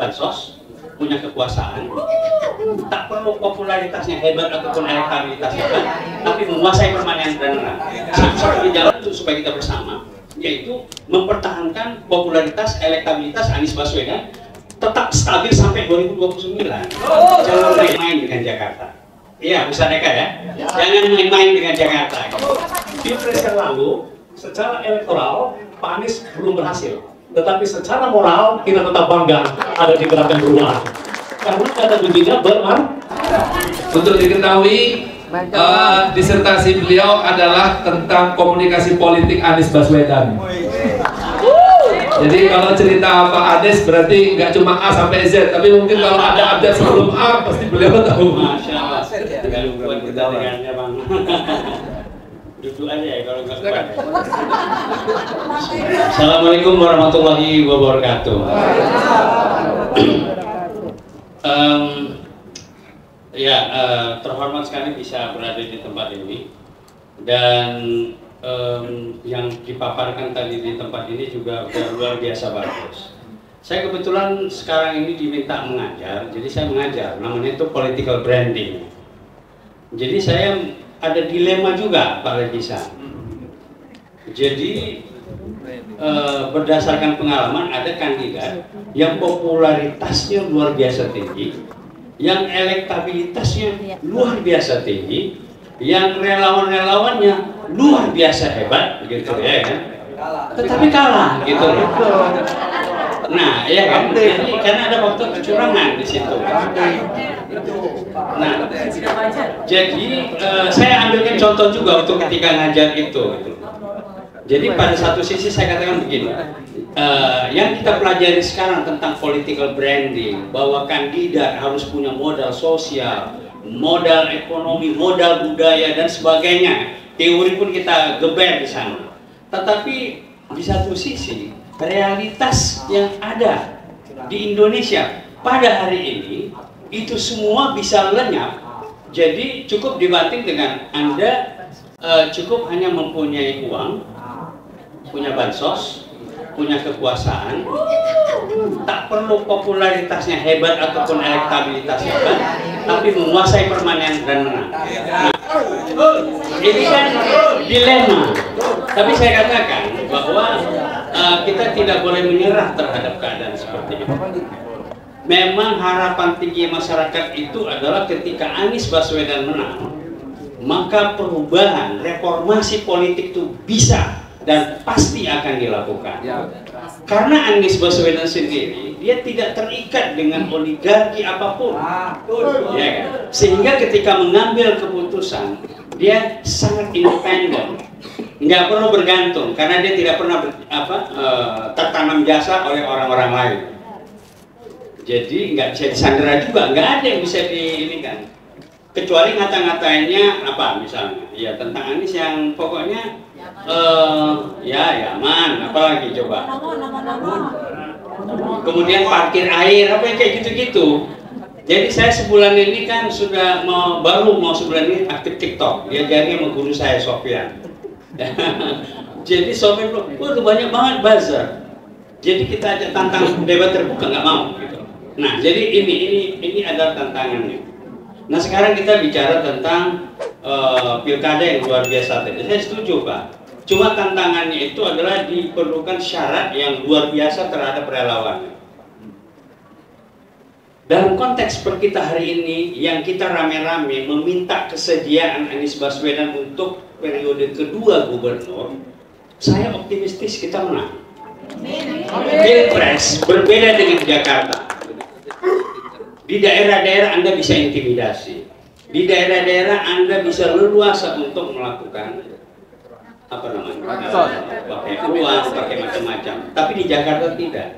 bansos, punya kekuasaan, tak perlu popularitasnya hebat ataupun elektabilitasnya hebat, tapi menguasai permainan dan menang. Satu-satunya jalan itu supaya kita bersama, yaitu mempertahankan popularitas, elektabilitas Anies Baswedan tetap stabil sampai 2029. Jangan main-main dengan Jakarta. Iya, Ustaz Eka ya. Jangan main-main dengan Jakarta. Pilpres yang lalu, secara elektoral, Pak Anies belum berhasil. Tetapi secara moral, kita tetap bangga ada di Gerakan Perubahan. Karena kata kuncinya bermanfaat. Untuk diketahui, disertasi beliau adalah tentang komunikasi politik Anies Baswedan. Jadi kalau cerita Pak Anies berarti nggak cuma A sampai Z, tapi mungkin kalau ada update sebelum A pasti beliau tahu. Masya Allah. Buat kita dengannya Bang. Duduk aja ya kalau nggak kuat. Assalamualaikum warahmatullahi wabarakatuh. Terhormat sekali bisa berada di tempat ini, dan yang dipaparkan tadi di tempat ini juga luar biasa bagus. Saya kebetulan sekarang ini diminta mengajar, jadi saya mengajar, namanya itu political branding. Jadi saya ada dilema juga Pak Levisa. Jadi berdasarkan pengalaman ada kandidat yang popularitasnya luar biasa tinggi, yang elektabilitasnya luar biasa tinggi, yang relawan-relawannya luar biasa hebat, gitu ya kan? Tetapi kalah, gitu loh. Nah, ya kan? Jadi karena ada faktor kecurangan di situ. Nah, jadi saya ambilkan contoh juga untuk ketika ngajar itu. Jadi pada satu sisi saya katakan begini, yang kita pelajari sekarang tentang political branding, bahwa kandidat harus punya modal sosial, modal ekonomi, modal budaya dan sebagainya. Teori pun kita geber di sana. Tetapi di satu sisi realitas yang ada di Indonesia pada hari ini itu semua bisa lenyap. Jadi cukup dibanting dengan Anda cukup hanya mempunyai uang, punya bansos, punya kekuasaan, tak perlu popularitasnya hebat ataupun elektabilitasnya hebat, tapi menguasai permainan dan menang. Nah, ini kan dilema. Tapi saya katakan bahwa kita tidak boleh menyerah terhadap keadaan seperti ini. Memang harapan tinggi masyarakat itu adalah ketika Anies Baswedan menang, maka perubahan, reformasi politik itu bisa dan pasti akan dilakukan. Karena Anies Baswedan sendiri, dia tidak terikat dengan oligarki apapun, ya kan? Sehingga ketika mengambil keputusan, dia sangat independen, nggak perlu bergantung, karena dia tidak pernah tertanam jasa oleh orang-orang lain. Jadi nggak bisa disandera juga, nggak ada yang bisa ini kan, kecuali ngata-ngatainnya apa misalnya, ya tentang Anies yang pokoknya ya aman, apalagi coba. Kemudian parkir air, apa yang kayak gitu-gitu. Jadi saya sebulan ini kan sudah baru mau sebulan ini aktif TikTok, diajari sama guru saya Sofyan. Jadi Sofyan bilang, waduh banyak banget buzzer. Jadi kita ajak tantang debat terbuka, nggak mau gitu. Nah jadi ini adalah tantangannya. Nah sekarang kita bicara tentang pilkada yang luar biasa tadi. Saya setuju Pak. Cuma tantangannya itu adalah diperlukan syarat yang luar biasa terhadap relawan. Dalam konteks per kita hari ini, yang kita rame-rame meminta kesediaan Anies Baswedan untuk periode kedua gubernur, saya optimistis kita menang. Pilpres berbeda dengan Jakarta. Di daerah-daerah Anda bisa intimidasi, di daerah-daerah Anda bisa leluasa untuk melakukan apa namanya, pakai uang, pakai macam-macam. Tapi di Jakarta tidak.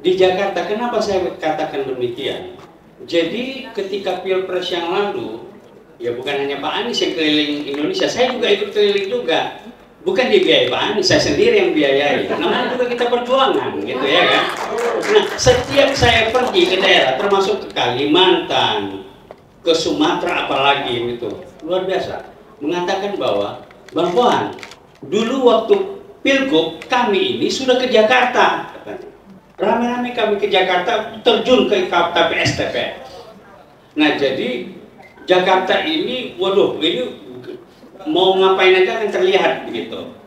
Di Jakarta, kenapa saya katakan demikian? Jadi ketika Pilpres yang lalu, ya bukan hanya Pak Anies yang keliling Indonesia, saya juga ikut keliling juga. Bukan dibiayai Pak Anies, saya sendiri yang biayai. Namanya juga kita perjuangan, gitu ya kan? Nah, setiap saya pergi ke daerah, termasuk ke Kalimantan, ke Sumatera apalagi gitu, luar biasa. Mengatakan bahwa, Bang Fuan, dulu waktu Pilgub kami ini sudah ke Jakarta, katanya. rame-rame kami ke Jakarta, terjun ke TPS. Nah, jadi Jakarta ini, waduh, ini mau ngapain aja kan terlihat begitu.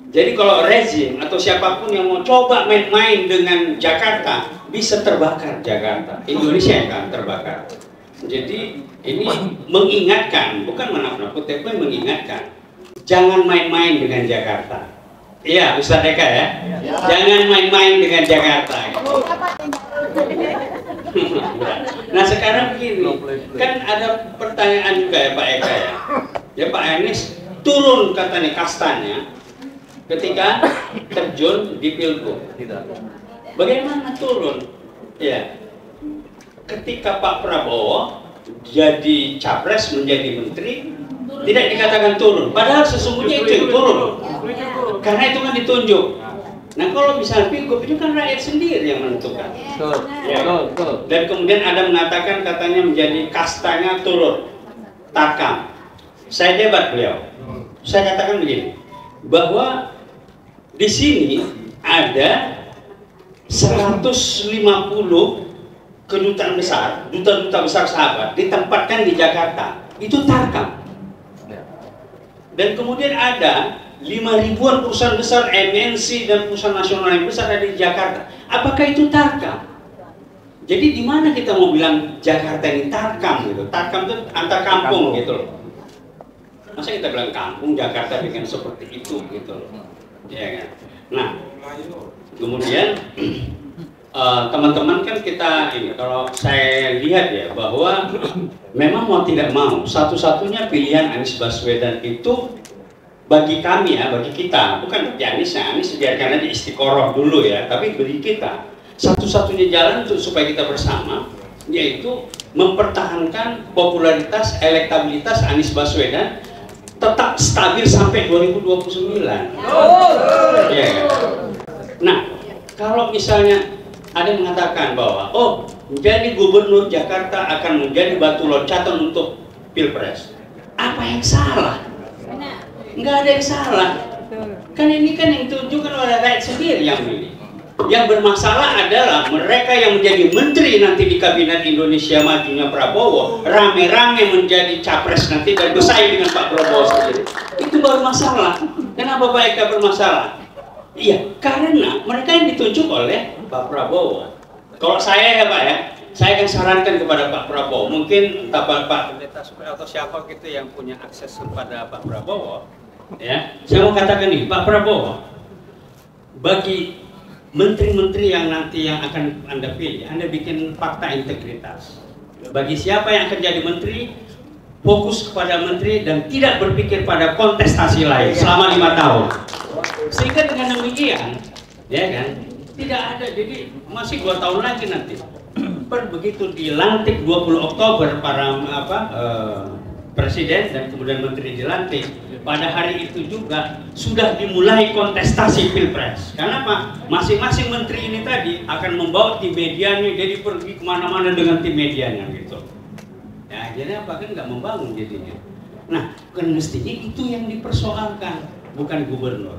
Jadi kalau rezim atau siapapun yang mau coba main-main dengan Jakarta, bisa terbakar Jakarta. Indonesia yang akan terbakar. Jadi ini mengingatkan, bukan menakut-nakut, tapi mengingatkan. Jangan main-main dengan Jakarta. Iya, Ustaz Eka ya. Jangan main-main dengan Jakarta. Nah sekarang begini, kan ada pertanyaan juga ya Pak Eka ya. Ya Pak Anies turun katanya kastanya ketika terjun di Pilgub. Bagaimana turun? Ya, ketika Pak Prabowo jadi capres menjadi menteri, tidak dikatakan turun. Padahal sesungguhnya itu yang turun. Karena itu kan ditunjuk. Nah kalau misalnya Pilgub itu kan rakyat sendiri yang menentukan. Ya. Dan kemudian ada mengatakan katanya menjadi kastanya turun. Tarkam. Saya debat beliau. Saya katakan begini, bahwa di sini ada 150 kedutaan besar, duta-duta besar sahabat ditempatkan di Jakarta. Itu tarkam. Dan kemudian ada 5.000-an perusahaan besar MNC dan perusahaan nasional yang besar ada di Jakarta. Apakah itu tarkam? Jadi di mana kita mau bilang Jakarta ini tarkam gitu? Tarkam itu antar kampung gitu loh. Masa kita bilang kampung Jakarta dengan seperti itu gitu loh. Ya kan? Nah, kemudian teman-teman kan kita ini, kalau saya lihat ya bahwa memang mau tidak mau satu-satunya pilihan Anies Baswedan itu bagi kami ya, bagi kita, bukan bagi Anies biarkan aja istiqoroh dulu ya, tapi bagi kita satu-satunya jalan untuk supaya kita bersama yaitu mempertahankan popularitas, elektabilitas Anies Baswedan tetap stabil sampai 2029. Ya. Nah, kalau misalnya ada yang mengatakan bahwa menjadi gubernur Jakarta akan menjadi batu loncatan untuk Pilpres, apa yang salah? Nggak ada yang salah. Kan ini kan yang ditunjukkan oleh rakyat sendiri yang milih. Yang bermasalah adalah mereka yang menjadi menteri nanti di Kabinet Indonesia Majunya Prabowo, rame-rame menjadi capres nanti dan bersaing dengan Pak Prabowo sendiri. Itu baru masalah. Kenapa Pak Eka bermasalah? Iya, karena mereka yang ditunjuk oleh Pak Prabowo. Kalau saya ya Pak ya, saya akan sarankan kepada Pak Prabowo, mungkin entah Pak Pendeta atau siapa gitu yang punya akses kepada Pak Prabowo, ya, saya mau katakan nih, Pak Prabowo, bagi menteri-menteri yang nanti yang akan Anda pilih, Anda bikin fakta integritas. Bagi siapa yang akan jadi menteri, fokus kepada menteri dan tidak berpikir pada kontestasi lain selama 5 tahun. Sehingga dengan demikian, ya kan, tidak ada, jadi masih 2 tahun lagi nanti. Begitu dilantik 20 Oktober para presiden dan kemudian menteri dilantik, pada hari itu juga sudah dimulai kontestasi Pilpres. Karena apa? Masing-masing menteri ini tadi akan membawa tim medianya, jadi pergi kemana-mana dengan tim medianya gitu. Ya, jadi apa kan nggak membangun jadinya. Nah, kan mestinya itu yang dipersoalkan, bukan gubernur.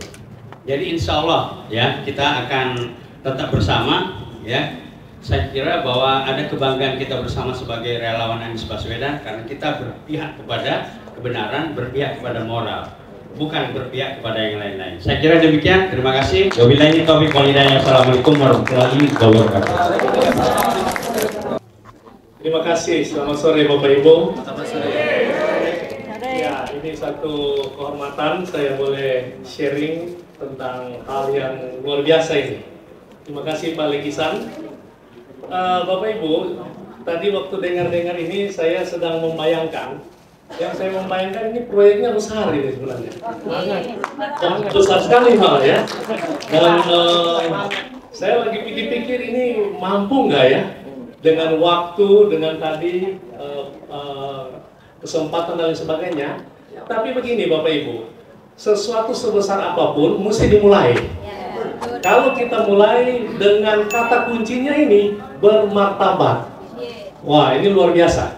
Jadi insya Allah ya kita akan tetap bersama ya. Saya kira bahwa ada kebanggaan kita bersama sebagai relawan Anies Baswedan karena kita berpihak kepada kebenaran, berpihak kepada moral, bukan berpihak kepada yang lain-lain. Saya kira demikian. Terima kasih. Wabillahi taufiq wal hidayah. Assalamualaikum warahmatullahi wabarakatuh. Terima kasih. Selamat sore Bapak Ibu. Selamat sore. Ya, ini satu kehormatan saya boleh sharing tentang hal yang luar biasa ini. Terima kasih Pak Legisan. Bapak Ibu, tadi waktu dengar-dengar ini saya sedang membayangkan, yang saya membayangkan ini proyeknya besar ini sebenarnya, sangat besar sekali malah ya. Dan saya lagi pikir-pikir ini mampu nggak ya dengan waktu, dengan tadi kesempatan dan lain sebagainya. Tapi begini Bapak Ibu, sesuatu sebesar apapun mesti dimulai. Kalau kita mulai dengan kata kuncinya ini bermartabat. Wah, ini luar biasa.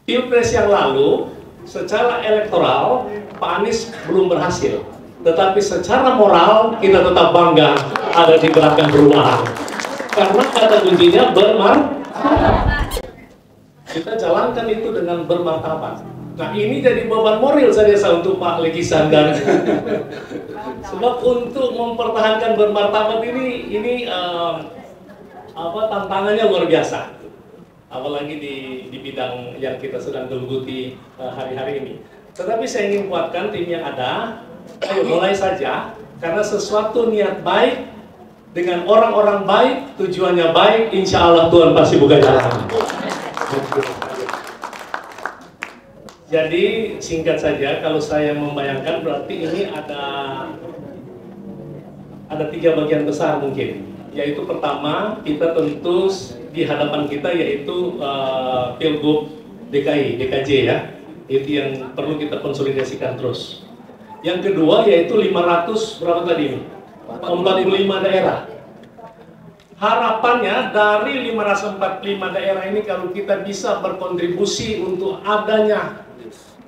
Pilpres yang lalu secara elektoral Pak Anies belum berhasil, tetapi secara moral kita tetap bangga ada di gerakan perubahan. Karena kata kuncinya bermartabat. Kita jalankan itu dengan bermartabat. Nah, ini jadi beban moral saya untuk Pak Legisan dan sebab untuk mempertahankan bermartabat ini tantangannya luar biasa. Apalagi di bidang yang kita sedang geluti hari-hari ini. Tetapi saya ingin kuatkan tim yang ada, ayo mulai saja, karena sesuatu niat baik dengan orang-orang baik, tujuannya baik, insya Allah Tuhan pasti buka jalan. Jadi singkat saja, kalau saya membayangkan berarti ini ada 3 bagian besar mungkin. Yaitu pertama, kita tentu di hadapan kita yaitu Pilgub DKJ ya. Itu yang perlu kita konsolidasikan terus. Yang kedua yaitu 500 berapa tadi ini? 45 daerah. Harapannya dari 545 daerah ini kalau kita bisa berkontribusi untuk adanya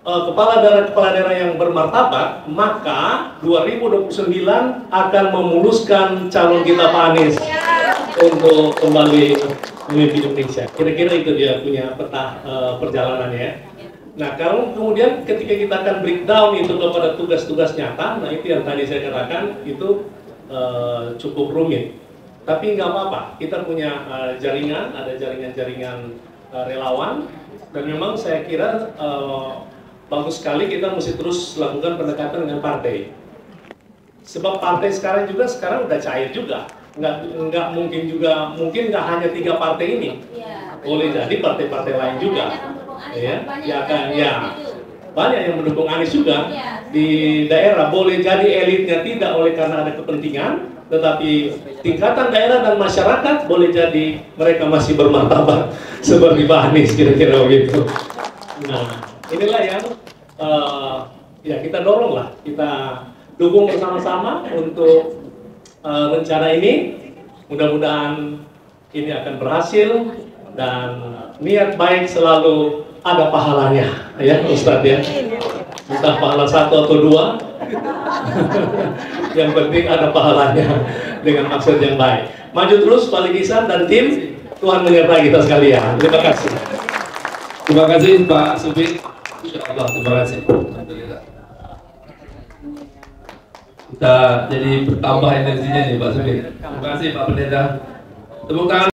kepala daerah yang bermartabat, maka 2029 akan memuluskan calon kita Pak Anies untuk kembali memimpin Indonesia. Kira-kira itu dia punya peta perjalanannya. Nah, kalau kemudian ketika kita akan breakdown itu kepada tugas-tugas nyata, nah itu yang tadi saya katakan itu cukup rumit. Tapi nggak apa-apa, kita punya jaringan, ada jaringan-jaringan relawan, dan memang saya kira bagus sekali kita mesti terus lakukan pendekatan dengan partai. Sebab partai sekarang udah cair juga, nggak mungkin nggak hanya 3 partai ini, boleh jadi partai-partai lain juga. Banyak yang mendukung Anies juga di daerah. Boleh jadi elitnya tidak oleh karena ada kepentingan, tetapi tingkatan daerah dan masyarakat boleh jadi mereka masih bermartabat seperti Pak Anies, kira-kira begitu. Nah, inilah yang ya kita dorong lah, kita dukung bersama-sama untuk rencana ini. Mudah-mudahan ini akan berhasil dan niat baik selalu ada pahalanya, ya Ustadz ya. Entah pahala 1 atau 2, yang penting ada pahalanya dengan maksud yang baik. Maju terus Pak Legisan dan tim, Tuhan menyertai kita sekalian. Terima kasih. Terima kasih Pak Supit. Insyaallah, terima kasih. Alhamdulillah. Kita jadi bertambah energinya nih Pak Supit. Terima kasih Pak Pendeta. Tepuk tangan.